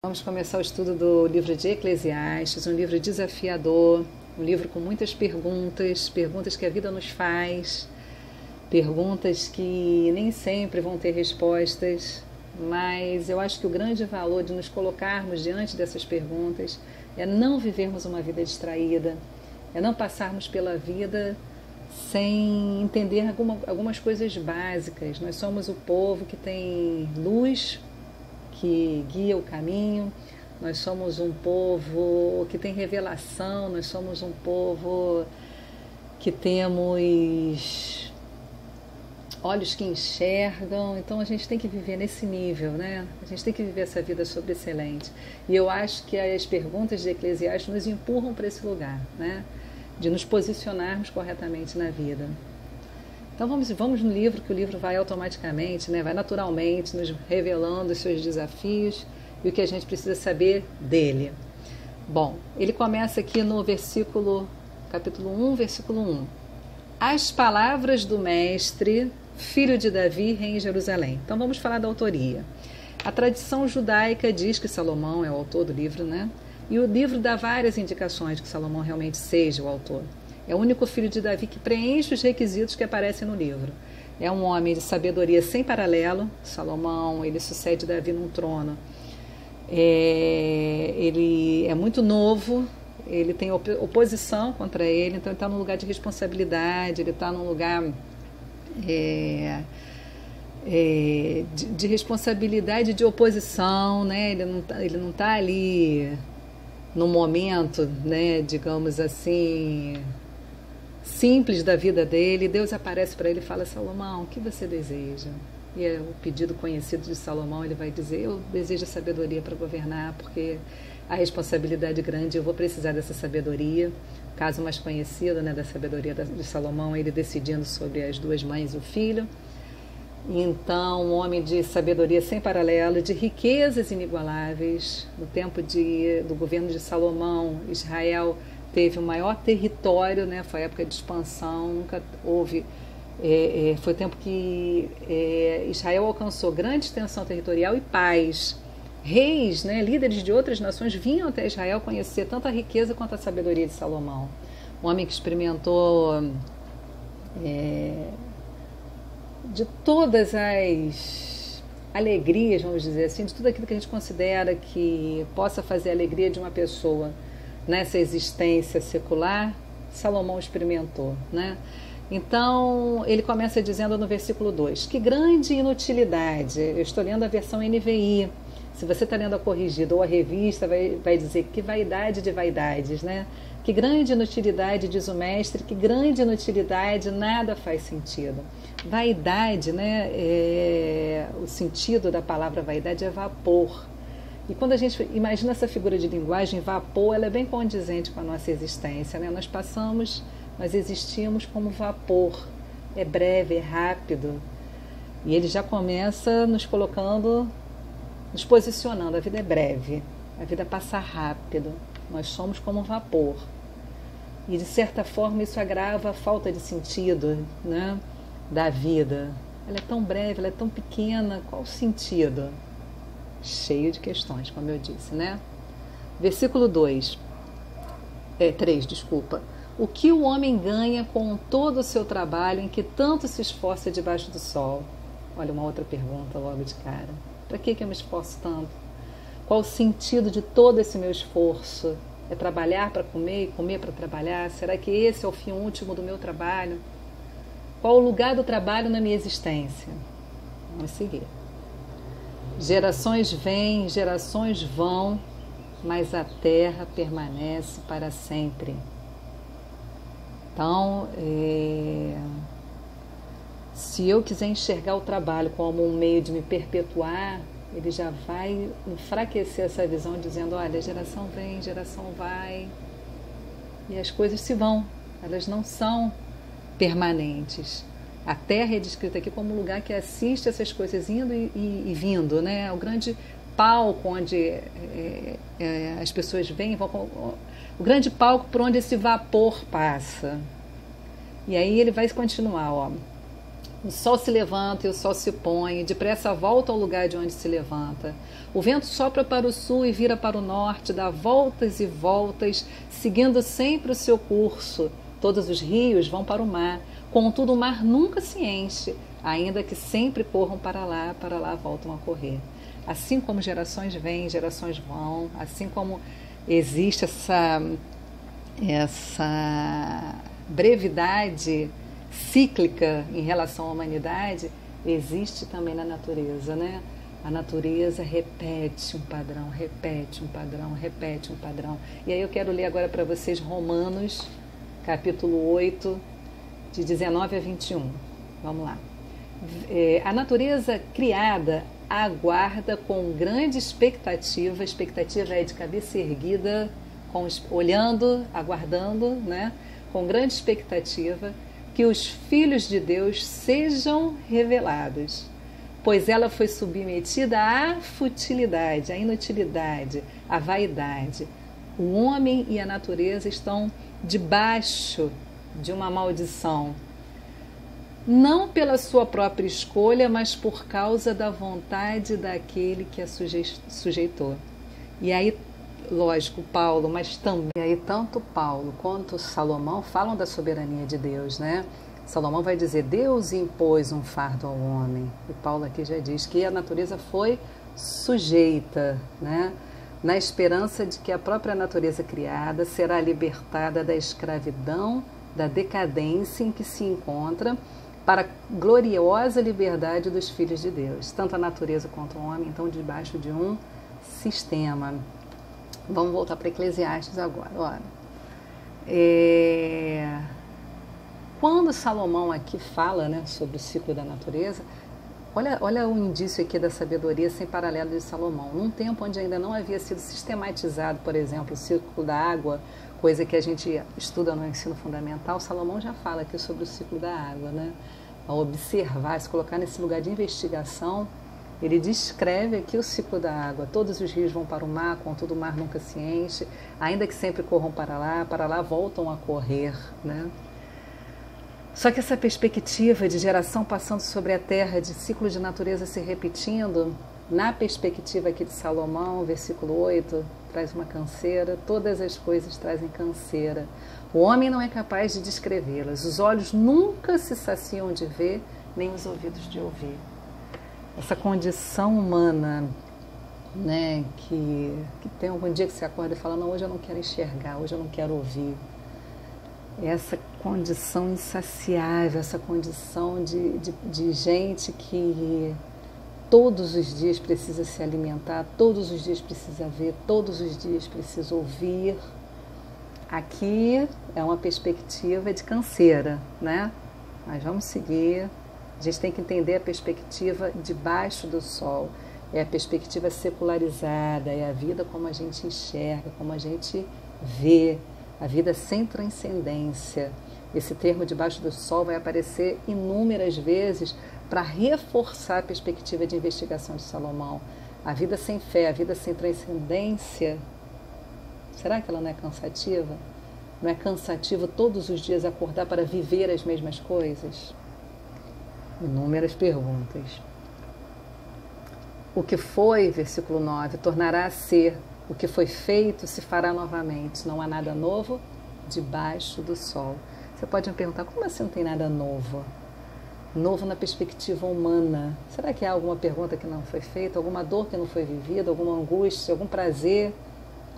Vamos começar o estudo do livro de Eclesiastes, um livro desafiador, um livro com muitas perguntas, perguntas que a vida nos faz, perguntas que nem sempre vão ter respostas, mas eu acho que o grande valor de nos colocarmos diante dessas perguntas é não vivermos uma vida distraída, é não passarmos pela vida sem entender algumas coisas básicas. Nós somos o povo que tem luz, que guia o caminho, nós somos um povo que tem revelação, nós somos um povo que temos olhos que enxergam, então a gente tem que viver nesse nível, né? A gente tem que viver essa vida sobreexcelente. E eu acho que as perguntas de Eclesiastes nos empurram para esse lugar, né? De nos posicionarmos corretamente na vida. Então vamos no livro, que o livro vai automaticamente, né? Vai naturalmente nos revelando os seus desafios e o que a gente precisa saber dele. Bom, ele começa aqui no capítulo 1, versículo 1. As palavras do mestre, filho de Davi, rei em Jerusalém. Então vamos falar da autoria. A tradição judaica diz que Salomão é o autor do livro, né? E o livro dá várias indicações de que Salomão realmente seja o autor. É o único filho de Davi que preenche os requisitos que aparecem no livro. É um homem de sabedoria sem paralelo. Salomão, ele sucede Davi num trono. Ele é muito novo, ele tem oposição contra ele, então ele está num lugar de responsabilidade, ele está num lugar de responsabilidade, de oposição, né? Ele não tá ali no momento, né, digamos assim, simples da vida dele. Deus aparece para ele e fala: Salomão, o que você deseja? E é o pedido conhecido de Salomão. Ele vai dizer: eu desejo sabedoria para governar, porque a responsabilidade é grande, eu vou precisar dessa sabedoria. O caso mais conhecido, né, da sabedoria de Salomão, ele decidindo sobre as duas mães e o filho. Então, um homem de sabedoria sem paralelo, de riquezas inigualáveis. No tempo do governo de Salomão, Israel teve o maior território, né? Foi a época de expansão, nunca houve. Foi o tempo que Israel alcançou grande extensão territorial e paz. Reis, né, líderes de outras nações vinham até Israel conhecer tanto a riqueza quanto a sabedoria de Salomão. Um homem que experimentou de todas as alegrias, vamos dizer assim, de tudo aquilo que a gente considera que possa fazer a alegria de uma pessoa nessa existência secular, Salomão experimentou, né? Então, ele começa dizendo no versículo 2, que grande inutilidade. Eu estou lendo a versão NVI. Se você está lendo a corrigida ou a revista, vai dizer que vaidade de vaidades, né? Que grande inutilidade, diz o mestre, que grande inutilidade, nada faz sentido. Vaidade, né? O sentido da palavra vaidade é vapor. E quando a gente imagina essa figura de linguagem, vapor, ela é bem condizente com a nossa existência, né? Nós existimos como vapor. É breve, é rápido. E ele já começa nos posicionando. A vida é breve, a vida passa rápido. Nós somos como vapor. E, de certa forma, isso agrava a falta de sentido, né, da vida. Ela é tão breve, ela é tão pequena, qual o sentido? Cheio de questões, como eu disse, né? Versículo 3, desculpa. O que o homem ganha com todo o seu trabalho em que tanto se esforça debaixo do sol? Olha, uma outra pergunta logo de cara. Para que eu me esforço tanto? Qual o sentido de todo esse meu esforço? É trabalhar para comer e comer para trabalhar? Será que esse é o fim último do meu trabalho? Qual o lugar do trabalho na minha existência? Vamos seguir. Gerações vêm, gerações vão, mas a terra permanece para sempre. Então, se eu quiser enxergar o trabalho como um meio de me perpetuar, ele já vai enfraquecer essa visão, dizendo: olha, geração vem, geração vai, e as coisas se vão, elas não são permanentes. A Terra é descrita aqui como um lugar que assiste essas coisas indo e vindo, né? O grande palco onde as pessoas vêm, o grande palco por onde esse vapor passa. E aí ele vai continuar, ó. O sol se levanta e o sol se põe, e depressa volta ao lugar de onde se levanta. O vento sopra para o sul e vira para o norte, dá voltas e voltas, seguindo sempre o seu curso. Todos os rios vão para o mar, contudo o mar nunca se enche, ainda que sempre corram para lá voltam a correr. Assim como gerações vêm, gerações vão, assim como existe essa brevidade cíclica em relação à humanidade, existe também na natureza, né? A natureza repete um padrão, repete um padrão, repete um padrão. E aí eu quero ler agora para vocês Romanos, capítulo 8, de 19 a 21. Vamos lá. A natureza criada aguarda com grande expectativa, a expectativa é de cabeça erguida, olhando, aguardando, né? Com grande expectativa, que os filhos de Deus sejam revelados, pois ela foi submetida à futilidade, à inutilidade, à vaidade. O homem e a natureza estão debaixo de uma maldição, não pela sua própria escolha, mas por causa da vontade daquele que a sujeitou. E aí, lógico, Paulo, mas também aí tanto Paulo quanto Salomão falam da soberania de Deus, né? Salomão vai dizer, Deus impôs um fardo ao homem. E Paulo aqui já diz que a natureza foi sujeita, né? Na esperança de que a própria natureza criada será libertada da escravidão, da decadência em que se encontra, para a gloriosa liberdade dos filhos de Deus. Tanto a natureza quanto o homem, então, debaixo de um sistema. Vamos voltar para Eclesiastes agora. Olha, quando Salomão aqui fala, né, sobre o ciclo da natureza, olha o indício aqui da sabedoria sem paralelo de Salomão. Num tempo onde ainda não havia sido sistematizado, por exemplo, o ciclo da água, coisa que a gente estuda no ensino fundamental, Salomão já fala aqui sobre o ciclo da água, né? Ao observar, se colocar nesse lugar de investigação, ele descreve aqui o ciclo da água. Todos os rios vão para o mar, contudo o mar nunca se enche, ainda que sempre corram para lá voltam a correr, né? Só que essa perspectiva de geração passando sobre a terra, de ciclo de natureza se repetindo, na perspectiva aqui de Salomão, versículo 8, traz uma canseira, todas as coisas trazem canseira. O homem não é capaz de descrevê-las, os olhos nunca se saciam de ver, nem os ouvidos de ouvir. Essa condição humana, né, que tem algum dia que você acorda e fala, não, hoje eu não quero enxergar, hoje eu não quero ouvir. Essa condição insaciável, essa condição de gente que todos os dias precisa se alimentar, todos os dias precisa ver, todos os dias precisa ouvir. Aqui é uma perspectiva de canseira, né? Mas vamos seguir. A gente tem que entender a perspectiva debaixo do sol. É a perspectiva secularizada, é a vida como a gente enxerga, como a gente vê. A vida sem transcendência. Esse termo debaixo do sol vai aparecer inúmeras vezes para reforçar a perspectiva de investigação de Salomão. A vida sem fé, a vida sem transcendência, será que ela não é cansativa? Não é cansativo todos os dias acordar para viver as mesmas coisas? Inúmeras perguntas. O que foi, versículo 9, tornará a ser. O que foi feito se fará novamente. Não há nada novo debaixo do sol. Você pode me perguntar, como assim não tem nada novo? Novo na perspectiva humana. Será que há alguma pergunta que não foi feita? Alguma dor que não foi vivida? Alguma angústia? Algum prazer?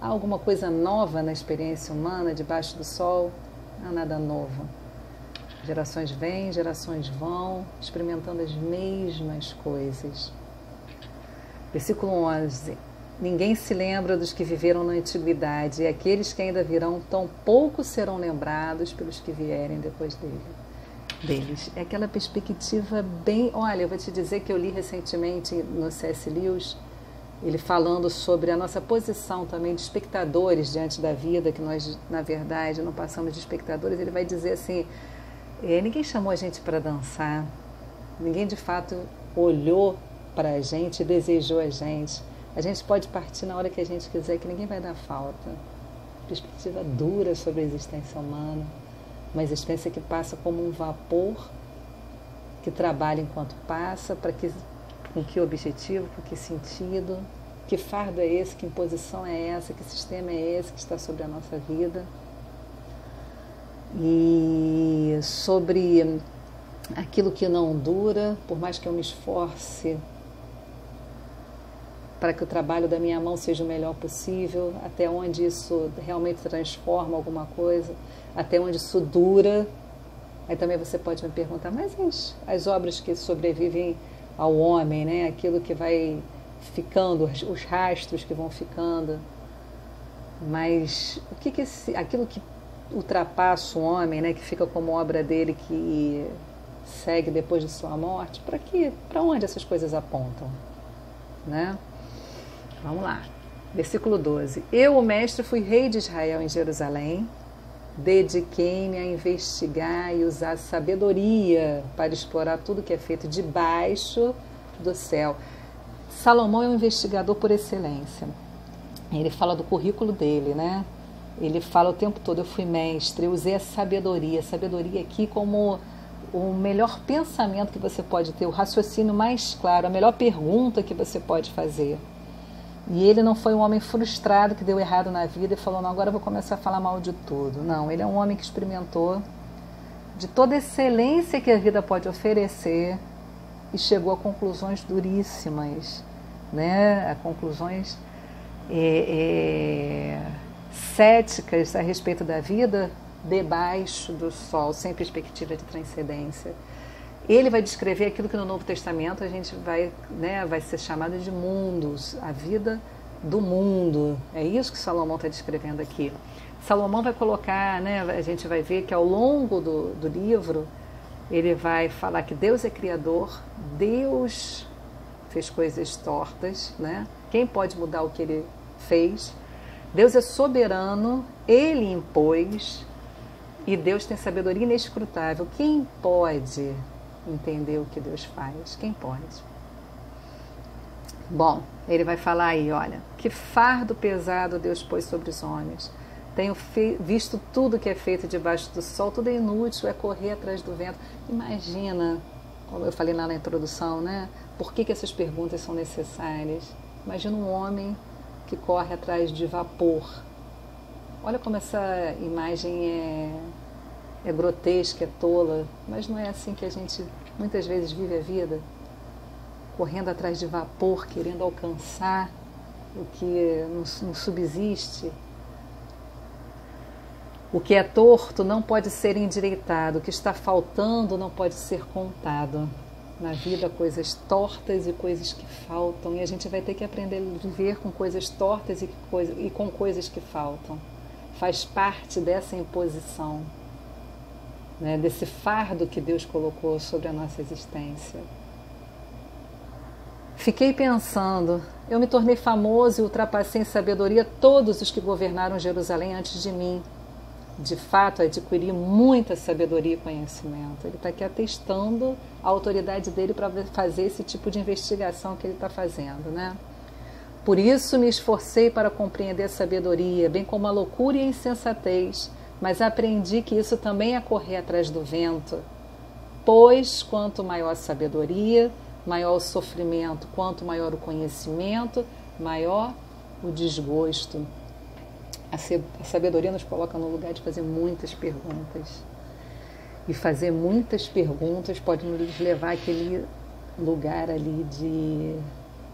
Há alguma coisa nova na experiência humana debaixo do sol? Não há nada novo. Gerações vêm, gerações vão, experimentando as mesmas coisas. Versículo 11. Ninguém se lembra dos que viveram na antiguidade, e aqueles que ainda virão, tão pouco serão lembrados pelos que vierem depois deles. É aquela perspectiva bem... Olha, eu vou te dizer que eu li recentemente no C.S. Lewis, ele falando sobre a nossa posição também de espectadores diante da vida, que nós, na verdade, não passamos de espectadores. Ele vai dizer assim, ninguém chamou a gente para dançar, ninguém de fato olhou para a gente, desejou a gente. A gente pode partir na hora que a gente quiser, que ninguém vai dar falta. Perspectiva dura sobre a existência humana, uma existência que passa como um vapor, que trabalha enquanto passa, com que objetivo, com que sentido, que fardo é esse, que imposição é essa, que sistema é esse que está sobre a nossa vida. E sobre aquilo que não dura, por mais que eu me esforce para que o trabalho da minha mão seja o melhor possível, até onde isso realmente transforma alguma coisa, até onde isso dura. Aí também você pode me perguntar, mas as obras que sobrevivem ao homem, né? Aquilo que vai ficando, os rastros que vão ficando, mas aquilo que ultrapassa o homem, né? Que fica como obra dele, que segue depois de sua morte, para onde essas coisas apontam, né? Vamos lá, versículo 12. Eu, o mestre, fui rei de Israel em Jerusalém, dediquei-me a investigar e usar sabedoria para explorar tudo que é feito debaixo do céu. Salomão é um investigador por excelência. Ele fala do currículo dele, né? Ele fala o tempo todo, eu fui mestre, eu usei a sabedoria aqui como o melhor pensamento que você pode ter, o raciocínio mais claro, a melhor pergunta que você pode fazer. E ele não foi um homem frustrado que deu errado na vida e falou, não, agora eu vou começar a falar mal de tudo. Não, ele é um homem que experimentou de toda a excelência que a vida pode oferecer e chegou a conclusões duríssimas, né? A conclusões céticas a respeito da vida debaixo do sol, sem perspectiva de transcendência. Ele vai descrever aquilo que no Novo Testamento a gente vai ser chamado de mundos, a vida do mundo. É isso que Salomão está descrevendo aqui. Salomão vai colocar, né, a gente vai ver que ao longo do livro, ele vai falar que Deus é criador, Deus fez coisas tortas, né? Quem pode mudar o que ele fez? Deus é soberano, ele impôs, e Deus tem sabedoria inescrutável. Quem pode entender o que Deus faz? Quem pode? Bom, ele vai falar aí, olha, que fardo pesado Deus pôs sobre os homens. Tenho visto tudo que é feito debaixo do sol, tudo é inútil, é correr atrás do vento. Imagina, como eu falei lá na introdução, né? Por que essas perguntas são necessárias? Imagina um homem que corre atrás de vapor. Olha como essa imagem é grotesca, é tola, mas não é assim que a gente muitas vezes vive a vida, correndo atrás de vapor, querendo alcançar o que não subsiste. O que é torto não pode ser endireitado, o que está faltando não pode ser contado. Na vida, coisas tortas e coisas que faltam, e a gente vai ter que aprender a viver com coisas tortas e com coisas que faltam. Faz parte dessa imposição, né, desse fardo que Deus colocou sobre a nossa existência. Fiquei pensando, eu me tornei famoso e ultrapassei em sabedoria todos os que governaram Jerusalém antes de mim. De fato, adquiri muita sabedoria e conhecimento. Ele está aqui atestando a autoridade dele para fazer esse tipo de investigação que ele está fazendo, né? Por isso me esforcei para compreender a sabedoria, bem como a loucura e a insensatez, mas aprendi que isso também é correr atrás do vento. Pois, quanto maior a sabedoria, maior o sofrimento, quanto maior o conhecimento, maior o desgosto. A sabedoria nos coloca no lugar de fazer muitas perguntas. E fazer muitas perguntas pode nos levar àquele lugar ali de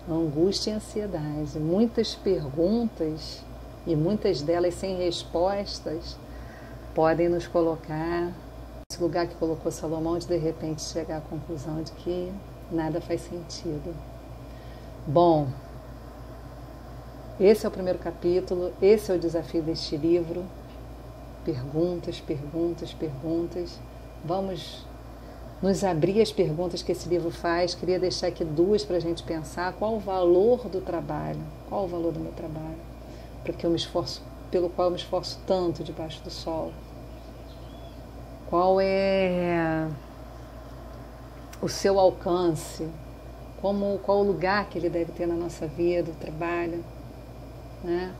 angústia e ansiedade. Muitas perguntas, e muitas delas sem respostas, podem nos colocar nesse lugar que colocou Salomão, de repente chegar à conclusão de que nada faz sentido. Bom, esse é o primeiro capítulo, esse é o desafio deste livro. Perguntas, perguntas, perguntas. Vamos nos abrir às perguntas que esse livro faz. Queria deixar aqui duas para a gente pensar. Qual o valor do trabalho? Qual o valor do meu trabalho? Pelo qual eu me esforço tanto debaixo do sol? Qual é o seu alcance? Qual o lugar que ele deve ter na nossa vida, o trabalho? Né?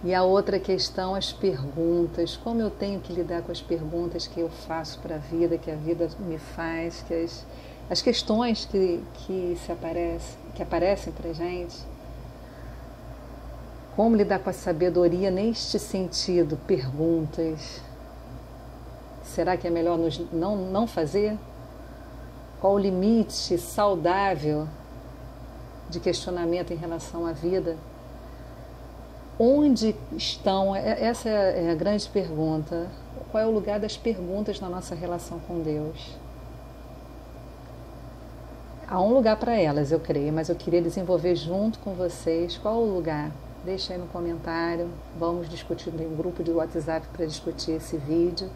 E a outra questão, as perguntas. Como eu tenho que lidar com as perguntas que eu faço para a vida, que a vida me faz, as questões que aparecem para a gente. Como lidar com a sabedoria neste sentido? Perguntas. Será que é melhor não fazer? Qual o limite saudável de questionamento em relação à vida? Onde estão? Essa é a grande pergunta. Qual é o lugar das perguntas na nossa relação com Deus? Há um lugar para elas, eu creio, mas eu queria desenvolver junto com vocês. Qual o lugar? Deixa aí no comentário. Vamos discutir em um grupo de WhatsApp para discutir esse vídeo.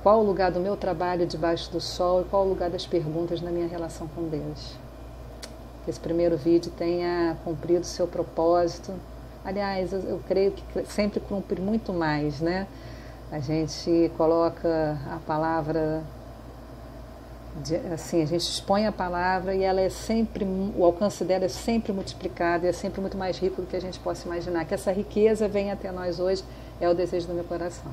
Qual o lugar do meu trabalho debaixo do sol e qual o lugar das perguntas na minha relação com Deus? Que esse primeiro vídeo tenha cumprido o seu propósito. Aliás, eu creio que sempre cumpre muito mais, né? A gente coloca a palavra, assim, a gente expõe a palavra e ela é sempre, o alcance dela é sempre multiplicado e é sempre muito mais rico do que a gente possa imaginar. Que essa riqueza venha até nós hoje é o desejo do meu coração.